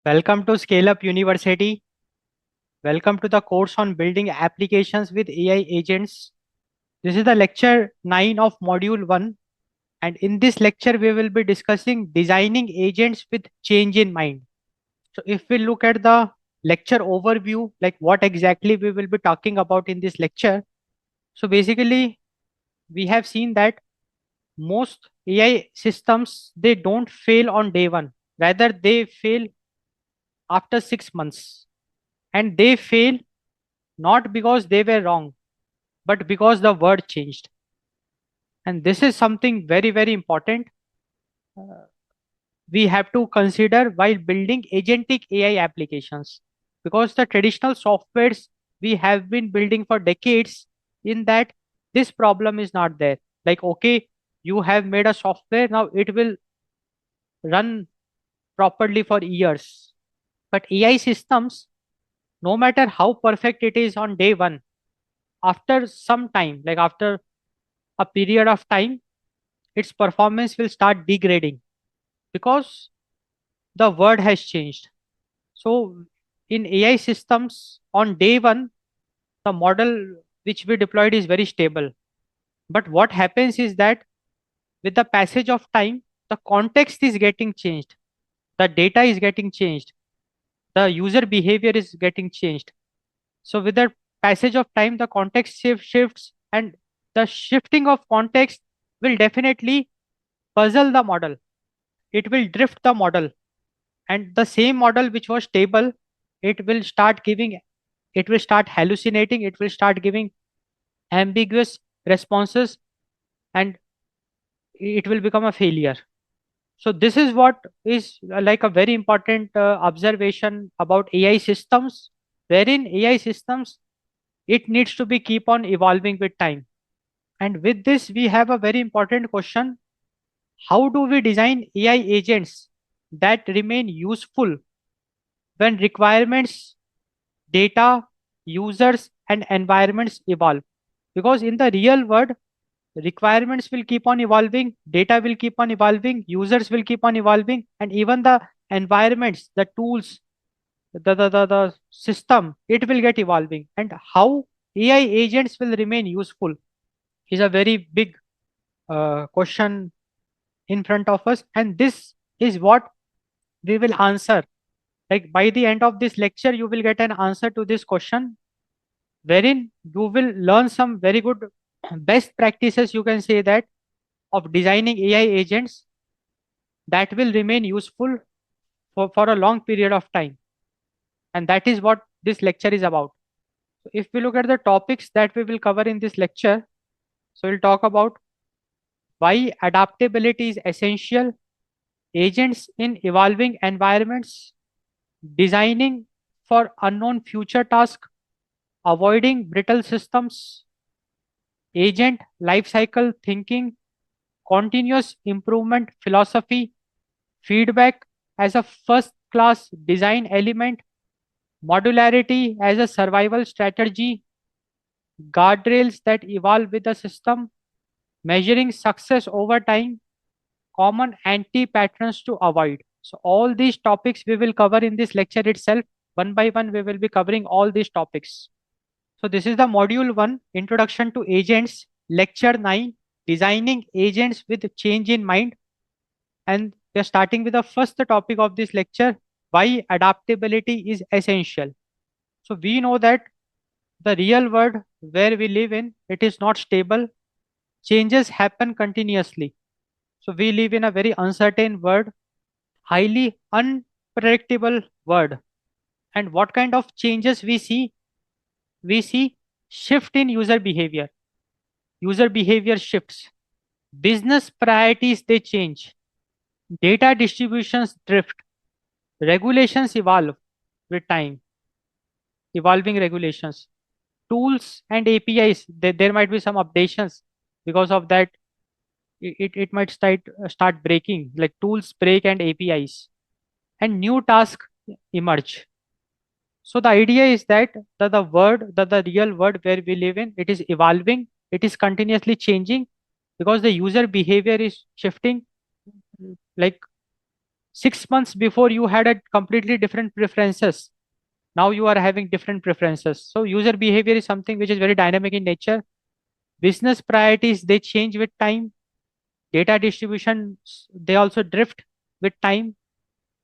Welcome to Scale Up University. Welcome to the course on building applications with AI agents. This is the lecture 9 of module 1, and in this lecture we will be discussing designing agents with change in mind. So if we look at the lecture overview, like what exactly we will be talking about in this lecture. So basically we have seen that most AI systems, they don't fail on day 1. Rather they fail after 6 months, and they fail not because they were wrong, but because the word changed. And this is something very, very important. uh, we have to consider while building agentic AI applications, because the traditional softwares we have been building for decades, in that this problem is not there. Like, okay, you have made a software, now it will run properly for years. But AI systems, no matter how perfect it is on day 1, after some time, like after a period of time, its performance will start degrading because the word has changed. So in AI systems, on day 1, the model which we deployed is very stable. But what happens is that with the passage of time, the context is getting changed, the data is getting changed, the user behavior is getting changed. So with the passage of time, the context shifts, and the shifting of context will definitely puzzle the model. It will drift the model, and the same model which was stable, it will start giving, it will start hallucinating, it will start giving ambiguous responses, and it will become a failure. So this is what is like a very important observation about AI systems, wherein AI systems, it needs to be keep on evolving with time. And with this we have a very important question: how do we design AI agents that remain useful when requirements, data, users, and environments evolve? Because in the real world, requirements will keep on evolving, data will keep on evolving, users will keep on evolving, and even the environments, the tools, the system, it will get evolving. And how AI agents will remain useful is a very big question in front of us. And this is what we will answer. Like by the end of this lecture, you will get an answer to this question, wherein you will learn some very good best practices, you can say that, of designing AI agents that will remain useful for a long period of time. And that is what this lecture is about. So if we look at the topics that we will cover in this lecture, so we'll talk about why adaptability is essential, agents in evolving environments, designing for unknown future tasks, avoiding brittle systems, agent lifecycle thinking, continuous improvement philosophy, feedback as a first class design element, modularity as a survival strategy, guardrails that evolve with the system, measuring success over time, common anti patterns to avoid. So, all these topics we will cover in this lecture itself. One by one, we will be covering all these topics. So, this is the module 1, Introduction to Agents, lecture 9, Designing Agents with Change in Mind. And we are starting with the first topic of this lecture: why adaptability is essential. So, we know that the real world where we live in, it is not stable. Changes happen continuously. So we live in a very uncertain world, highly unpredictable world. And what kind of changes we see? We see shift in user behavior. User behavior shifts. Business priorities, they change. Data distributions drift. Regulations evolve with time. Evolving regulations. Tools and APIs, there might be some updations. Because of that, it might start breaking, like tools break and APIs, and new tasks emerge. So the idea is that the real world where we live in, it is evolving, it is continuously changing, because the user behavior is shifting. Like 6 months before you had a completely different preferences. Now you are having different preferences. So user behavior is something which is very dynamic in nature. Business priorities, they change with time. Data distributions, they also drift with time.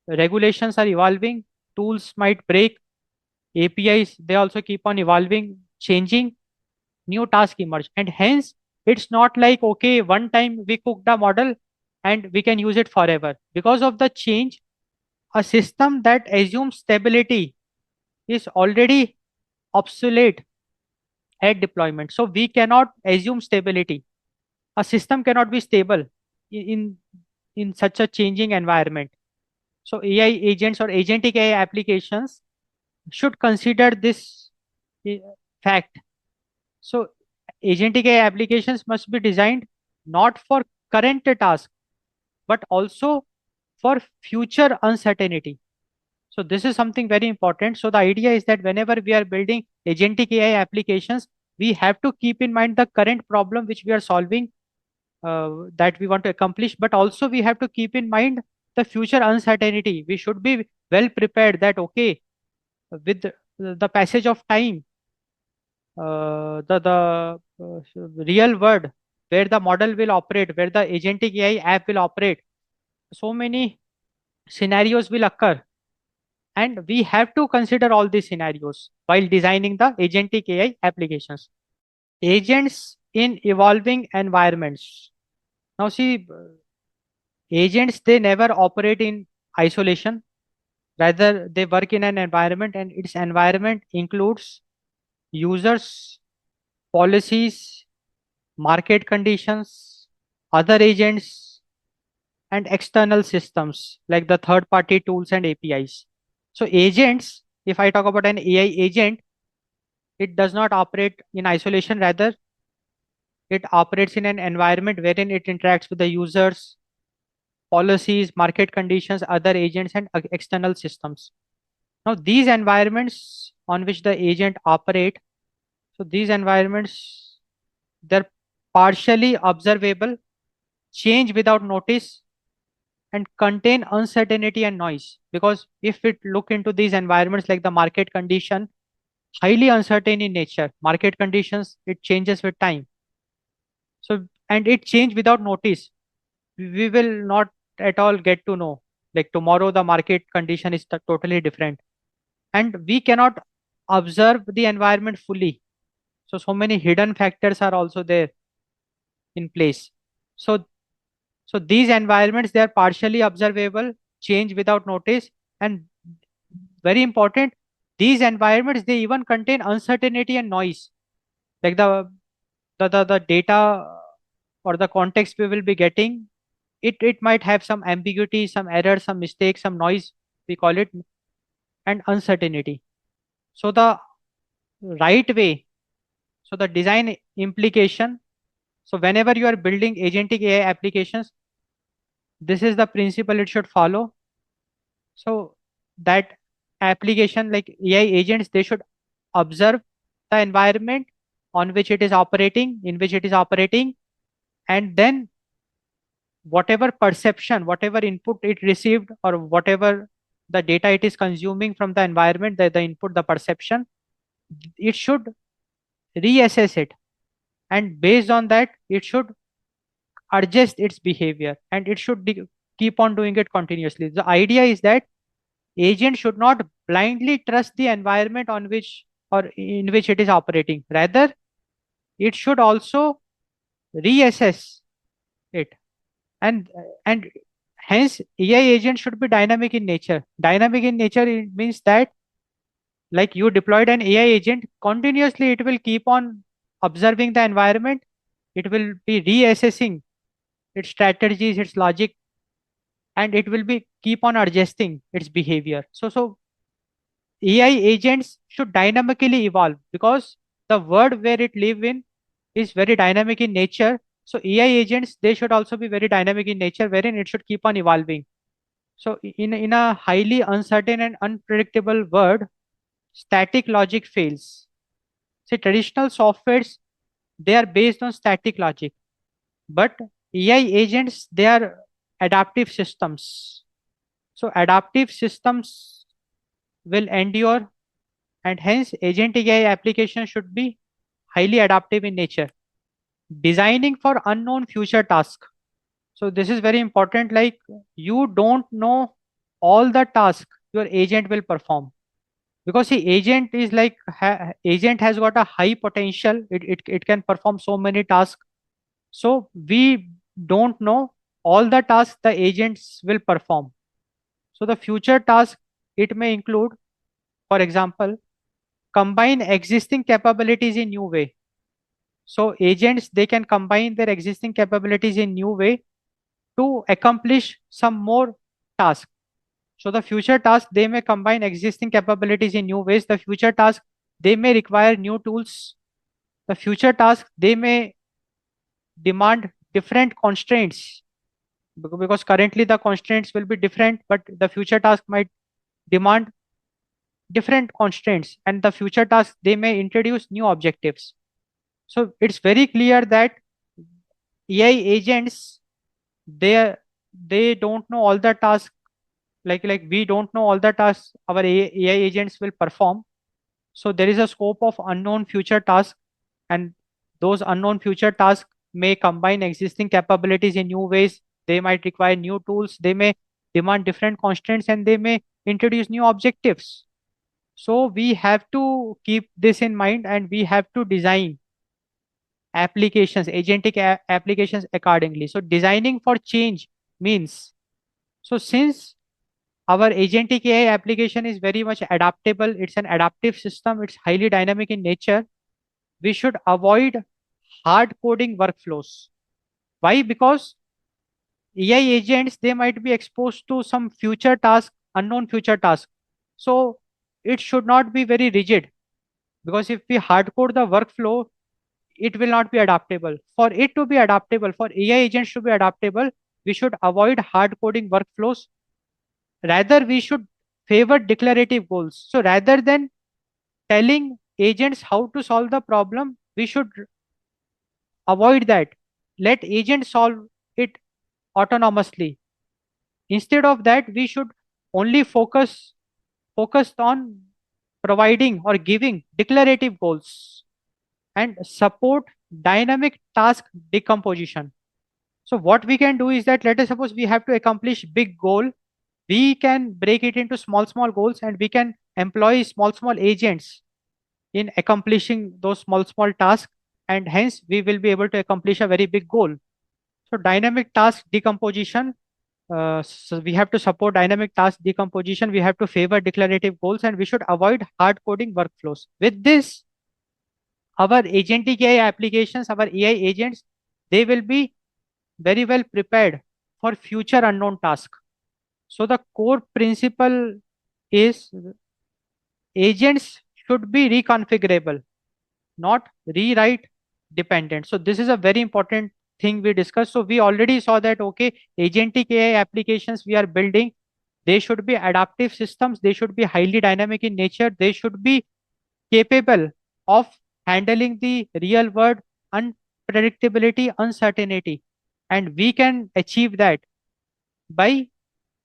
Regulations are evolving. Tools might break. APIs, they also keep on evolving, changing. New tasks emerge. And hence, it's not like, okay, one time we cooked a model and we can use it forever. Because of the change, a system that assumes stability is already obsolete at deployment. So we cannot assume stability. A system cannot be stable in in such a changing environment. So AI agents or agentic AI applications should consider this uh, fact. So agentic AI applications must be designed not for current task, but also for future uncertainty. So this is something very important. So the idea is that whenever we are building agentic AI applications, we have to keep in mind the current problem which we are solving, that we want to accomplish, but also we have to keep in mind the future uncertainty. We should be well prepared that, okay, with the passage of time, the real world where the model will operate, where the agentic AI app will operate, so many scenarios will occur, and we have to consider all these scenarios while designing the agentic AI applications. Agents in evolving environments. Now see, agents, they never operate in isolation. Rather, they work in an environment, and its environment includes users, policies, market conditions, other agents, and external systems like the third party tools and APIs. So, agents, if I talk about an AI agent, it does not operate in isolation. Rather, it operates in an environment wherein it interacts with the users, policies, market conditions, other agents, and external systems. Now, these environments on which the agent operate, so these environments, they're partially observable, change without notice, and contain uncertainty and noise. Because if we look into these environments like the market condition, highly uncertain in nature. Market conditions, it changes with time. So, and it change without notice. We will not at all get to know. Like tomorrow, the market condition is totally different, and we cannot observe the environment fully. So many hidden factors are also there in place. So so these environments, they are partially observable, change without notice, and very important, these environments, they even contain uncertainty and noise. Like the data or the context we will be getting, it might have some ambiguity, some error, some mistake, some noise, we call it, and uncertainty. So the right way, so the design implication, so whenever you are building agentic AI applications, this is the principle it should follow. So that application like AI agents, they should observe the environment on which it is operating, in which it is operating, and then whatever perception, whatever input it received, or whatever the data it is consuming from the environment, the input, the perception, it should reassess it. And based on that, it should adjust its behavior, and it should keep on doing it continuously. The idea is that agent should not blindly trust the environment on which or in which it is operating. Rather, it should also reassess it. And hence AI agent should be dynamic in nature. Dynamic in nature, it means that like you deployed an AI agent, continuously it will keep on observing the environment. It will be reassessing its strategies, its logic, and it will be keep on adjusting its behavior. So AI agents should dynamically evolve because the world where it live in is very dynamic in nature. So AI agents, they should also be very dynamic in nature, wherein it should keep on evolving. So in a highly uncertain and unpredictable world, static logic fails. See, traditional softwares, they are based on static logic, but AI agents, they are adaptive systems. So adaptive systems will endure, and hence agentic AI application should be highly adaptive in nature. Designing for unknown future task. So this is very important. Like, you don't know all the tasks your agent will perform, because the agent is like agent has got a high potential. It can perform so many tasks. So we don't know all the tasks the agents will perform. So the future task, it may include, for example, combine existing capabilities in new way. So agents, they can combine their existing capabilities in new way to accomplish some more tasks. So the future task, they may combine existing capabilities in new ways. The future task, they may require new tools. The future task, they may demand different constraints, because currently the constraints will be different, but the future task might demand different constraints, and the future tasks, they may introduce new objectives. So it's very clear that AI agents, they they don't know all the tasks. Like we don't know all the tasks our AI agents will perform. So there is a scope of unknown future tasks, and those unknown future tasks may combine existing capabilities in new ways. They might require new tools. They may demand different constraints, and they may introduce new objectives. So we have to keep this in mind, and we have to design applications, agentic applications accordingly. So designing for change means, so since our agentic AI application is very much adaptable, it's an adaptive system, it's highly dynamic in nature, we should avoid hard coding workflows. Why? Because AI agents, they might be exposed to some future task, unknown future task. So it should not be very rigid, because if we hard code the workflow, it will not be adaptable. For it to be adaptable, for AI agents to be adaptable, we should avoid hard coding workflows. Rather, we should favor declarative goals. So rather than telling agents how to solve the problem, we should avoid that. Let agents solve it autonomously. Instead of that, we should only focus on providing or giving declarative goals and support dynamic task decomposition. So what we can do is that, let us suppose we have to accomplish big goal, we can break it into small goals, and we can employ small agents in accomplishing those small tasks, and hence we will be able to accomplish a very big goal. So dynamic task decomposition, so we have to support dynamic task decomposition, we have to favor declarative goals, and we should avoid hard coding workflows. With this, our agentic AI applications, our AI agents, they will be very well prepared for future unknown tasks. So the core principle is agents should be reconfigurable, not rewrite dependent. So this is a very important thing we discussed. So we already saw that, okay, agentic AI applications we are building, they should be adaptive systems, they should be highly dynamic in nature, they should be capable of handling the real world unpredictability, uncertainty. And we can achieve that by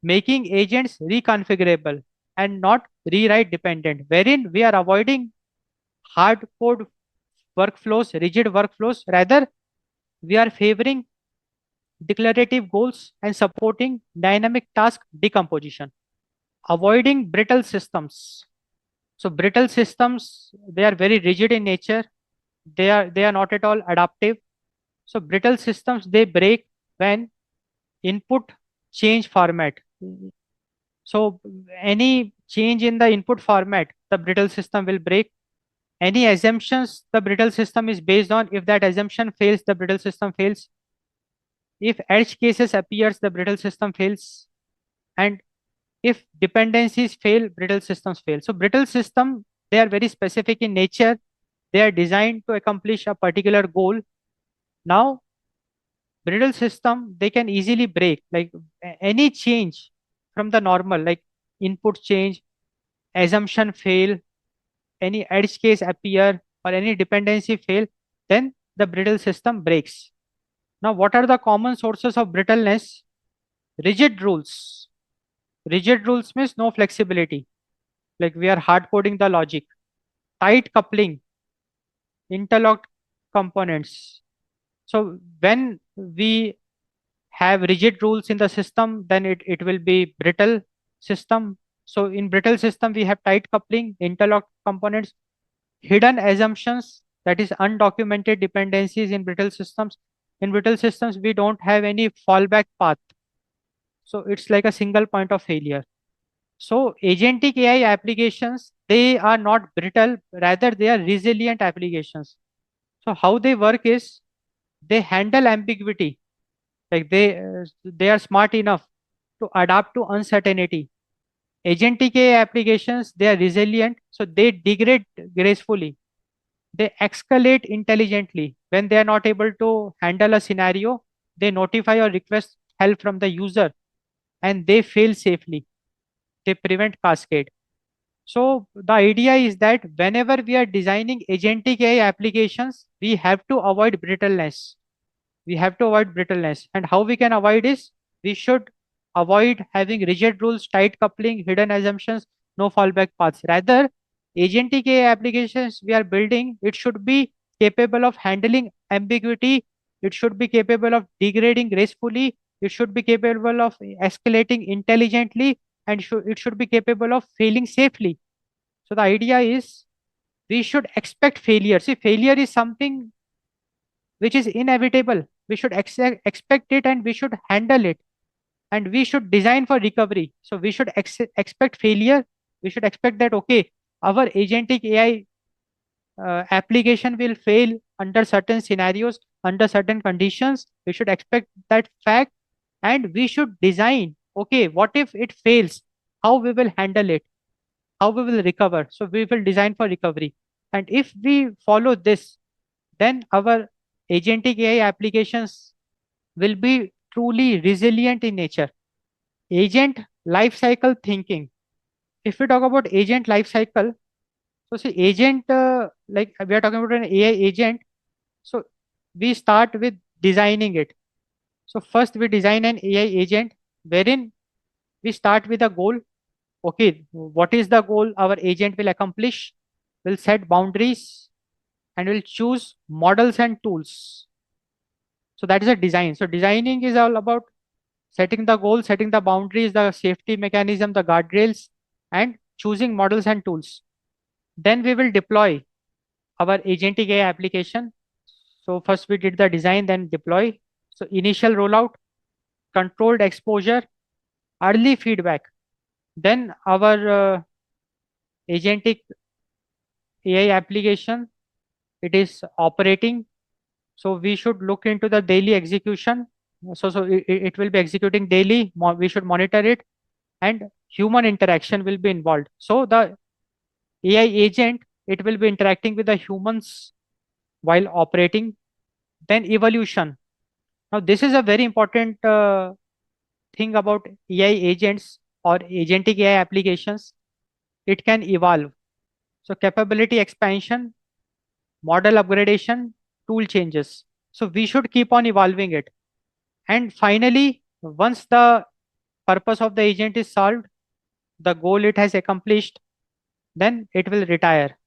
making agents reconfigurable and not rewrite dependent, wherein we are avoiding hard code workflows, rigid workflows. Rather, we are favoring declarative goals and supporting dynamic task decomposition. Avoiding brittle systems. So brittle systems, they are very rigid in nature. They are not at all adaptive. So brittle systems, they break when input change format. So any change in the input format, the brittle system will break. Any assumptions the brittle system is based on, if that assumption fails, the brittle system fails. If edge cases appears, the brittle system fails. And if dependencies fail, brittle systems fail. So brittle system, they are very specific in nature. They are designed to accomplish a particular goal. Now, brittle system, they can easily break, like any change from the normal, like input change, assumption fail, any edge case appear, or any dependency fail, then the brittle system breaks. Now, what are the common sources of brittleness? Rigid rules. Rigid rules means no flexibility, like we are hard coding the logic. Tight coupling, interlocked components. So when we have rigid rules in the system, then it will be brittle system. So in brittle system, we have tight coupling, interlocked components, hidden assumptions, that is undocumented dependencies in brittle systems. In brittle systems, we don't have any fallback path. So it's like a single point of failure. So agentic AI applications, they are not brittle, rather they are resilient applications. So how they work is they handle ambiguity, like they are smart enough to adapt to uncertainty. Agentic AI applications, they are resilient, so they degrade gracefully. They escalate intelligently. When they are not able to handle a scenario, they notify or request help from the user, and they fail safely. They prevent cascade. So the idea is that whenever we are designing agentic AI applications, we have to avoid brittleness. We have to avoid brittleness. And how we can avoid is we should avoid having rigid rules, tight coupling, hidden assumptions, no fallback paths. Rather, agentic AI applications we are building, it should be capable of handling ambiguity. It should be capable of degrading gracefully. It should be capable of escalating intelligently, and it should be capable of failing safely. So the idea is we should expect failure. See, failure is something which is inevitable. We should expect it, and we should handle it, and we should design for recovery. So we should expect failure. We should expect that, okay, our agentic AI application will fail under certain scenarios, under certain conditions. We should expect that fact, and we should design, okay, what if it fails? How we will handle it? How we will recover? So we will design for recovery. And if we follow this, then our agentic AI applications will be truly resilient in nature. Agent lifecycle thinking. If we talk about agent lifecycle, so see agent, like we are talking about an AI agent. So we start with designing it. So first we design an AI agent wherein we start with a goal. Okay, what is the goal our agent will accomplish? We'll set boundaries and we'll choose models and tools. So that is a design. So designing is all about setting the goal, setting the boundaries, the safety mechanism, the guardrails, and choosing models and tools. Then we will deploy our agentic AI application. So first we did the design, then deploy. So initial rollout, controlled exposure, early feedback. Then our agentic AI application, it is operating. So we should look into the daily execution. So it will be executing daily. We should monitor it, and human interaction will be involved. So the AI agent, it will be interacting with the humans while operating. Then evolution. Now this is a very important thing about AI agents or agentic AI applications. It can evolve. So capability expansion, model upgradation, tool changes. So we should keep on evolving it. And finally, once the purpose of the agent is solved, the goal it has accomplished, then it will retire.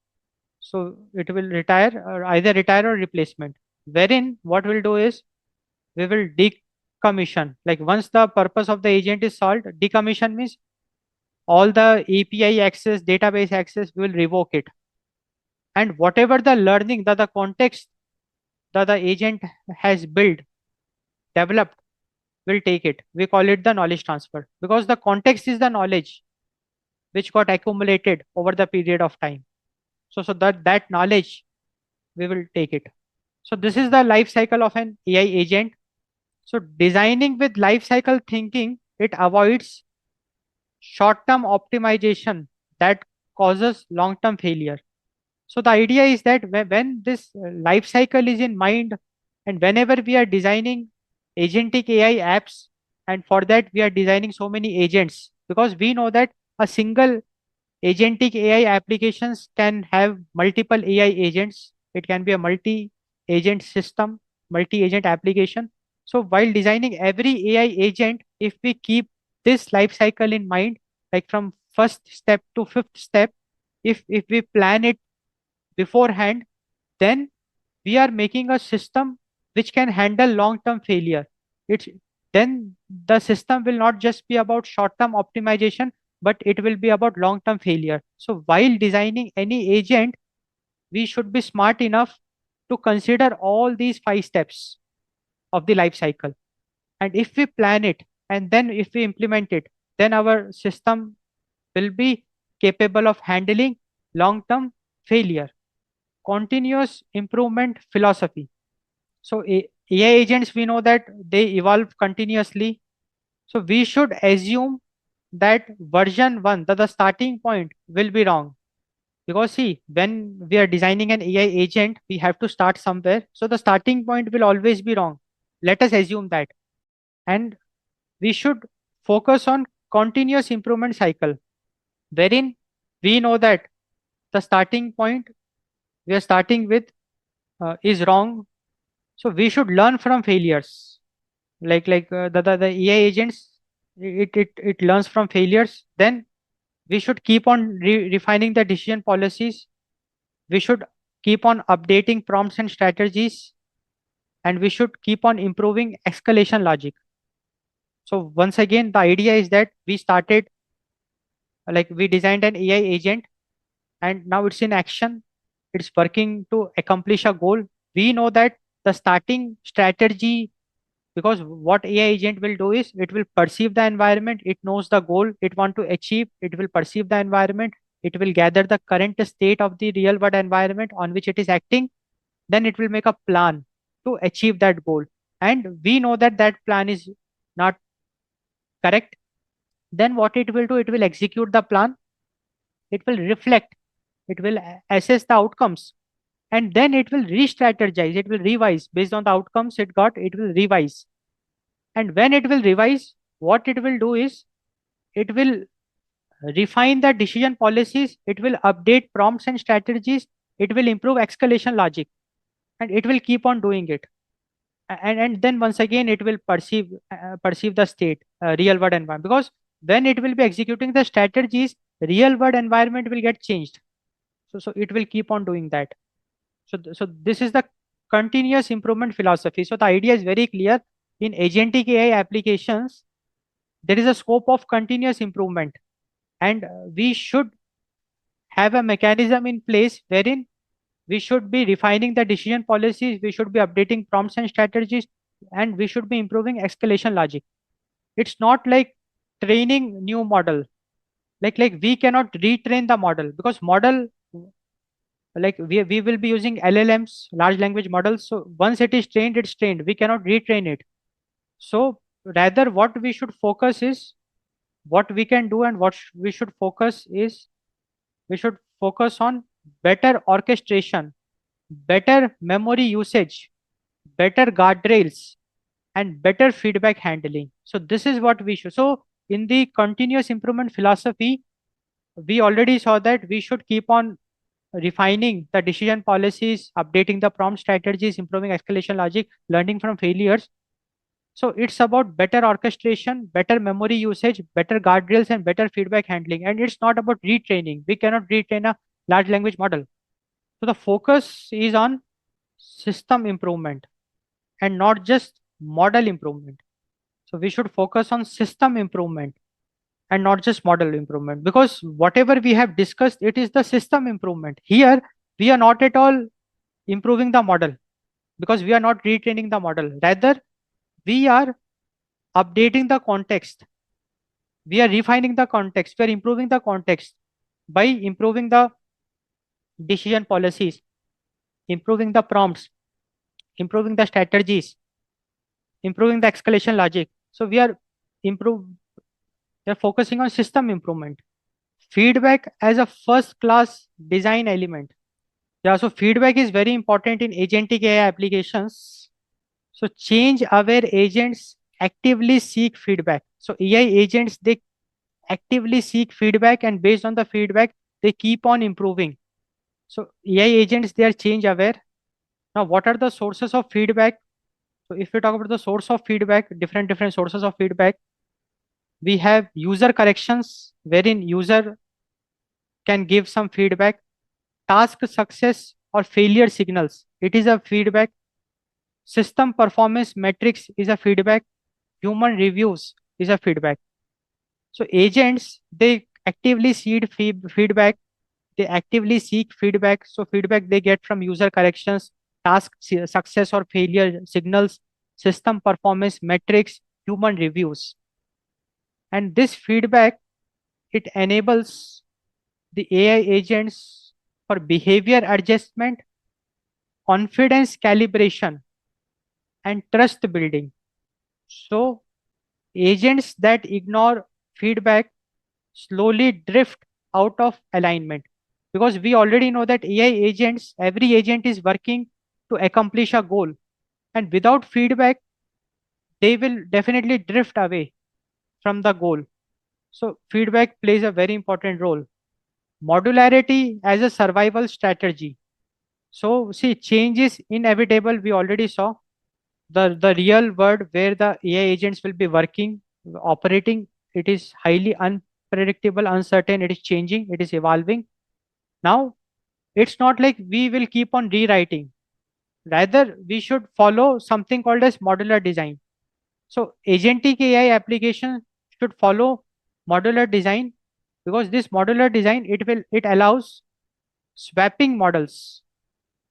So it will retire, or either retire or replacement. Wherein what we'll do is we will decommission. Like once the purpose of the agent is solved, decommission means all the API access, database access, we will revoke it. And whatever the learning, the context that the agent has built, developed, will take it. We call it the knowledge transfer, because the context is the knowledge which got accumulated over the period of time. So that knowledge, we will take it. So this is the life cycle of an AI agent. So designing with life cycle thinking, it avoids short-term optimization that causes long-term failure. So the idea is that when this life cycle is in mind, and whenever we are designing agentic AI apps, and for that we are designing so many agents, because we know that a single agentic AI applications can have multiple AI agents. It can be a multi-agent system, multi-agent application. So while designing every AI agent, if we keep this life cycle in mind, like from first step to fifth step, if we plan it beforehand, then we are making a system which can handle long-term failure. It's then the system will not just be about short-term optimization, but it will be about long-term failure. So while designing any agent, we should be smart enough to consider all these five steps of the life cycle. And if we plan it and then if we implement it, then our system will be capable of handling long-term failure. Continuous improvement philosophy. So AI agents, we know that they evolve continuously. So we should assume that version one, the starting point will be wrong. Because see, when we are designing an AI agent, we have to start somewhere. So the starting point will always be wrong. Let us assume that. And we should focus on continuous improvement cycle, wherein we know that the starting point we are starting with is wrong. So we should learn from failures. The AI agents, it learns from failures. Then we should keep on refining the decision policies. We should keep on updating prompts and strategies, and we should keep on improving escalation logic. So once again, the idea is that we started, like we designed an AI agent, and now it's in action. It's working to accomplish a goal. We know that the starting strategy, because what AI agent will do is it will perceive the environment, it knows the goal it want to achieve, it will perceive the environment, it will gather the current state of the real world environment on which it is acting, then it will make a plan to achieve that goal. And we know that that plan is not correct. Then what it will do, it will execute the plan, it will reflect, it will assess the outcomes, and then it will re-strategize, it will revise based on the outcomes it got, it will revise. And when it will revise, what it will do is it will refine the decision policies, it will update prompts and strategies, it will improve escalation logic, and it will keep on doing it. And then once again it will perceive the state, real world environment, because when it will be executing the strategies, real world environment will get changed. So it will keep on doing that. So this is the continuous improvement philosophy. So the idea is very clear. In agentic AI applications, there is a scope of continuous improvement, and we should have a mechanism in place wherein we should be refining the decision policies, we should be updating prompts and strategies, and we should be improving escalation logic. It's not like training new model. Like we cannot retrain the model, because model, like we will be using LLMs, large language models. So once it is trained, it's trained. We cannot retrain it. So rather what we should focus is what we can do, and what we should focus is we should focus on better orchestration, better memory usage, better guardrails, and better feedback handling. So this is what we should. So in the continuous improvement philosophy, we already saw that we should keep on refining the decision policies, updating the prompt strategies, improving escalation logic, learning from failures. So it's about better orchestration, better memory usage, better guardrails, and better feedback handling. And it's not about retraining. We cannot retrain a large language model. So the focus is on system improvement and not just model improvement. So we should focus on system improvement and not just model improvement, because whatever we have discussed, it is the system improvement. Here, we are not at all improving the model, because we are not retraining the model. Rather, we are updating the context. We are refining the context. We are improving the context by improving the decision policies, improving the prompts, improving the strategies, improving the escalation logic. So improve we are focusing on system improvement. Feedback as a first class design element. Yeah, so feedback is very important in agentic AI applications. So change aware agents actively seek feedback. So AI agents, they actively seek feedback, and based on the feedback, they keep on improving. So AI agents, they are change aware. Now, what are the sources of feedback? So if we talk about the source of feedback, different sources of feedback. We have user corrections wherein user can give some feedback. Task success or failure signals, it is a feedback. System performance metrics is a feedback. Human reviews is a feedback. So agents, they actively seed feedback. They actively seek feedback. So feedback they get from user corrections, success or failure signals, system performance metrics, human reviews. And this feedback, it enables the AI agents for behavior adjustment, confidence calibration, and trust building. So agents that ignore feedback slowly drift out of alignment, because we already know that AI agents, every agent is working to accomplish a goal, and without feedback they will definitely drift away from the goal. So feedback plays a very important role. Modularity as a survival strategy. So see, change is inevitable. We already saw the real world where the AI agents will be working, operating. It is highly unpredictable, uncertain. It is changing. It is evolving. Now, it's not like we will keep on rewriting. Rather, we should follow something called as modular design. So, agentic AI application should follow modular design, because this modular design, it allows swapping models.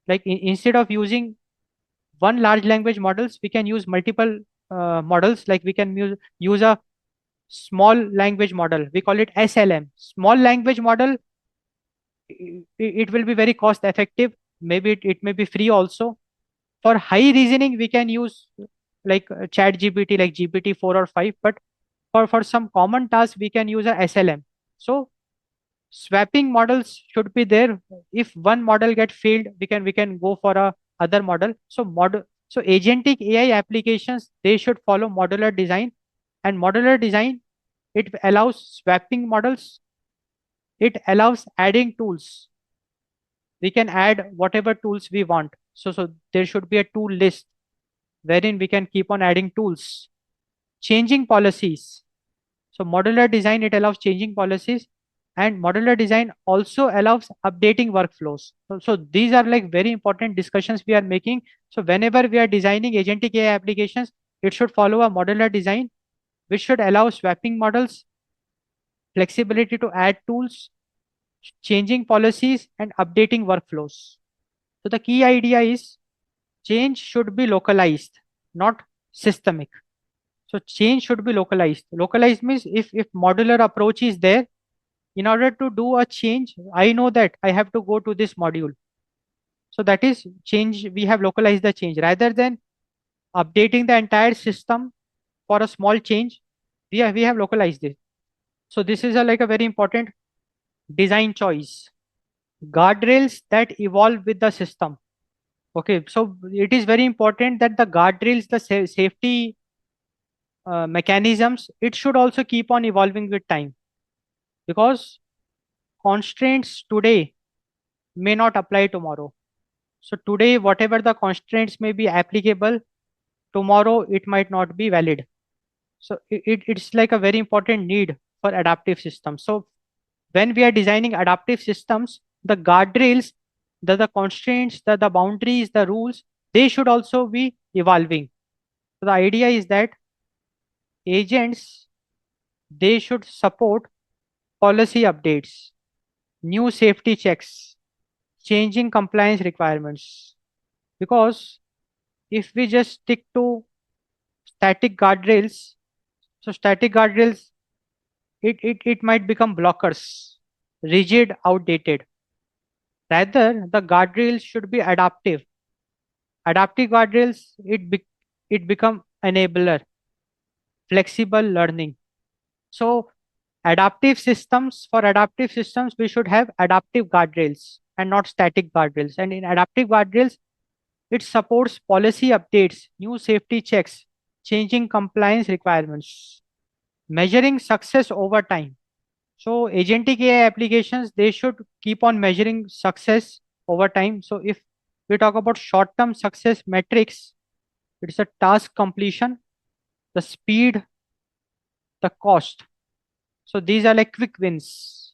Like instead of using one large language models, we can use multiple models. Like we can use a small language model. We call it SLM. Small language model, it will be very cost effective. Maybe it may be free also. For high reasoning, we can use like chat GPT, like GPT 4 or 5. But for some common tasks, we can use a SLM. So swapping models should be there. If one model get failed, we can go for a other model. So agentic AI applications, they should follow modular design. And modular design, it allows swapping models. It allows adding tools. We can add whatever tools we want. So there should be a tool list wherein we can keep on adding tools. Changing policies. So modular design, it allows changing policies, and modular design also allows updating workflows. So these are like very important discussions we are making. So whenever we are designing agentic AI applications, it should follow a modular design, which should allow swapping models, flexibility to add tools, changing policies, and updating workflows. So the key idea is change should be localized, not systemic. So change should be localized. Localized means if modular approach is there, in order to do a change, I know that I have to go to this module. So that is change. We have localized the change rather than updating the entire system for a small change. We have localized it. So this is like a very important design choice. Guardrails that evolve with the system. Okay, so it is very important that the guardrails, the safety mechanisms, it should also keep on evolving with time, because constraints today may not apply tomorrow. So today, whatever the constraints may be applicable, tomorrow it might not be valid. So it's like a very important need for adaptive systems. So when we are designing adaptive systems, the guardrails, the constraints, the boundaries, the rules, they should also be evolving. So the idea is that agents, they should support policy updates, new safety checks, changing compliance requirements. Because if we just stick to static guardrails, so static guardrails, it might become blockers, rigid, outdated. Rather, the guardrails should be adaptive. Adaptive guardrails, it become enabler, flexible learning. So for adaptive systems, we should have adaptive guardrails and not static guardrails. And in adaptive guardrails, it supports policy updates, new safety checks, changing compliance requirements, measuring success over time. So agentic AI applications, they should keep on measuring success over time. So if we talk about short-term success metrics, it's a task completion, the speed, the cost. So these are like quick wins.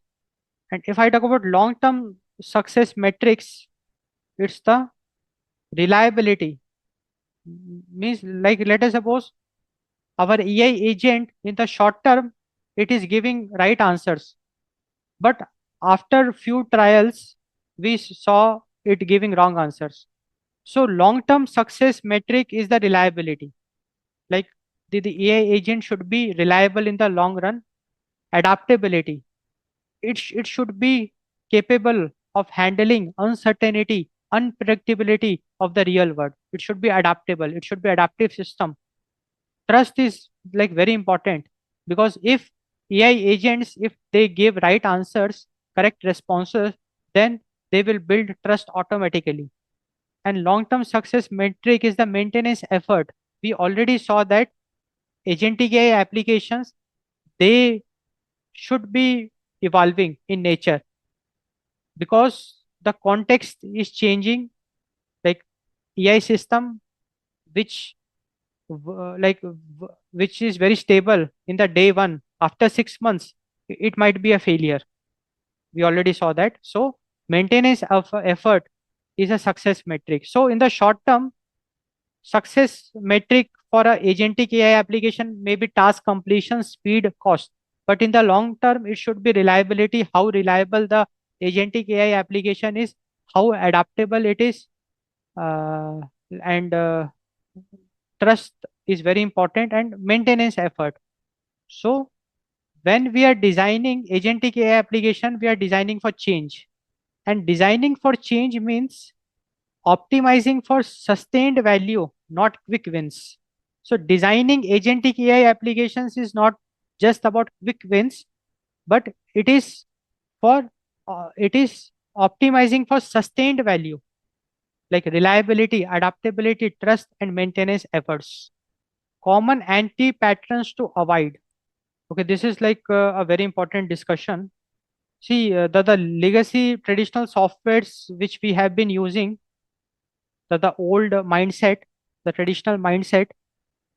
And if I talk about long-term success metrics, it's the reliability. Means like let us suppose our AI agent in the short term, it is giving right answers. But after few trials, we saw it giving wrong answers. So long-term success metric is the reliability. Like the AI agent should be reliable in the long run. Adaptability. It should be capable of handling uncertainty, unpredictability of the real world. It should be adaptable. It should be adaptive system. Trust is like very important because if AI agents, if they give right answers, correct responses, then they will build trust automatically. And long-term success metric is the maintenance effort. We already saw that agentic AI applications, they should be evolving in nature because the context is changing. Like AI system which which is very stable in the day one, after 6 months it might be a failure. We already saw that. So maintenance of effort is a success metric. So in the short term, success metric for a agentic AI application may be task completion, speed, cost. But in the long term, it should be reliability, how reliable the agentic AI application is, how adaptable it is, uh, and trust is very important, and maintenance effort. So when we are designing agentic AI application, we are designing for change. And designing for change means optimizing for sustained value, not quick wins. So designing agentic AI applications is not just about quick wins, but it is optimizing for sustained value, like reliability, adaptability, trust, and maintenance efforts. Common anti patterns to avoid. Okay, this is like a very important discussion. See, the legacy traditional softwares which we have been using, the old mindset, the traditional mindset.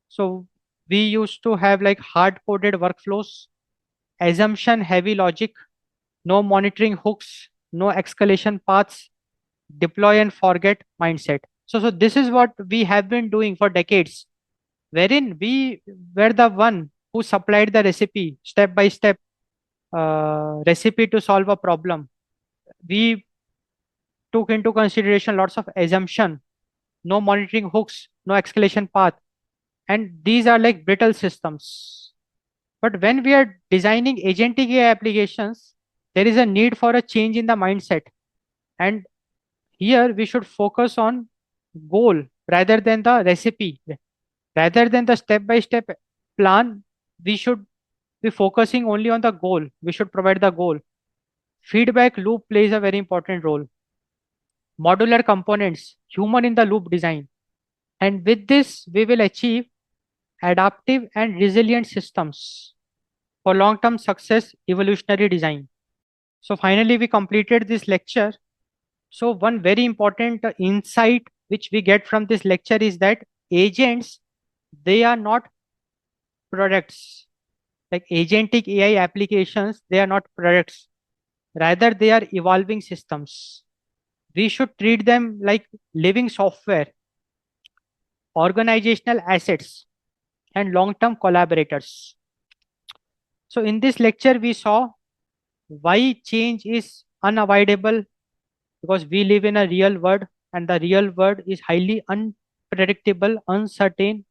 So we used to have like hard coded workflows, assumption heavy logic, no monitoring hooks, no escalation paths, deploy and forget mindset. So this is what we have been doing for decades, wherein we were the one who supplied the recipe, step by step recipe to solve a problem. We took into consideration lots of assumption, no monitoring hooks, no escalation path, and these are like brittle systems. But when we are designing agentic AI applications, there is a need for a change in the mindset. And here we should focus on goal rather than the recipe. Rather than the step by step plan, we should be focusing only on the goal. We should provide the goal. Feedback loop plays a very important role. Modular components, human in the loop design. And with this, we will achieve adaptive and resilient systems for long-term success, evolutionary design. So finally, we completed this lecture. So one very important insight which we get from this lecture is that agents, they are not products. Like agentic AI applications, they are not products. Rather, they are evolving systems. We should treat them like living software, organizational assets, and long-term collaborators. So in this lecture, we saw why change is unavoidable because we live in a real world and the real world is highly unpredictable, uncertain.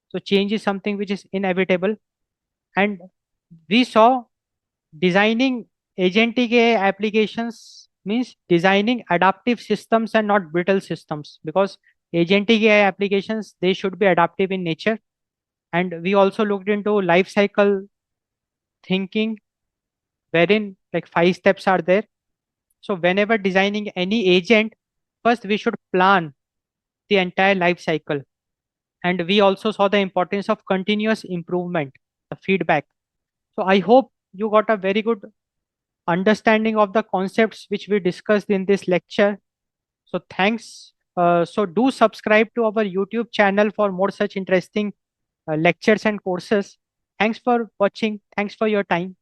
So change is something which is inevitable. And we saw designing agentic AI applications means designing adaptive systems and not brittle systems because agentic AI applications, they should be adaptive in nature. And we also looked into life cycle thinking wherein like 5 steps are there. So whenever designing any agent, first we should plan the entire life cycle. And we also saw the importance of continuous improvement, the feedback. So I hope you got a very good understanding of the concepts which we discussed in this lecture. So thanks. So do subscribe to our YouTube channel for more such interesting lectures and courses. Thanks for watching. Thanks for your time.